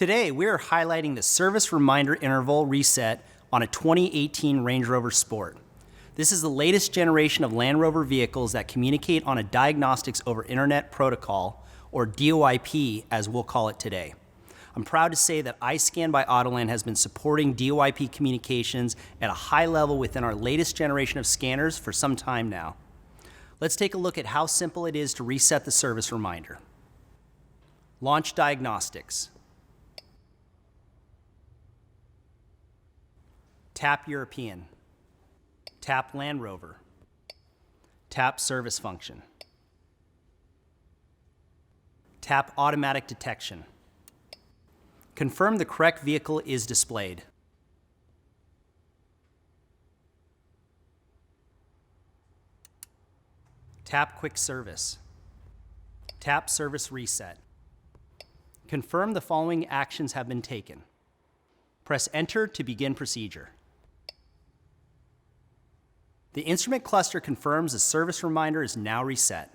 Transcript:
Today, we are highlighting the service reminder interval reset on a 2018 Range Rover Sport. This is the latest generation of Land Rover vehicles that communicate on a Diagnostics over Internet Protocol, or DOIP as we'll call it today. I'm proud to say that iScan by Autoland has been supporting DOIP communications at a high level within our latest generation of scanners for some time now. Let's take a look at how simple it is to reset the service reminder. Launch Diagnostics. Tap European. Tap Land Rover. Tap Service Function. Tap Automatic Detection. Confirm the correct vehicle is displayed. Tap Quick Service. Tap Service Reset. Confirm the following actions have been taken. Press Enter to begin procedure. The instrument cluster confirms the service reminder is now reset.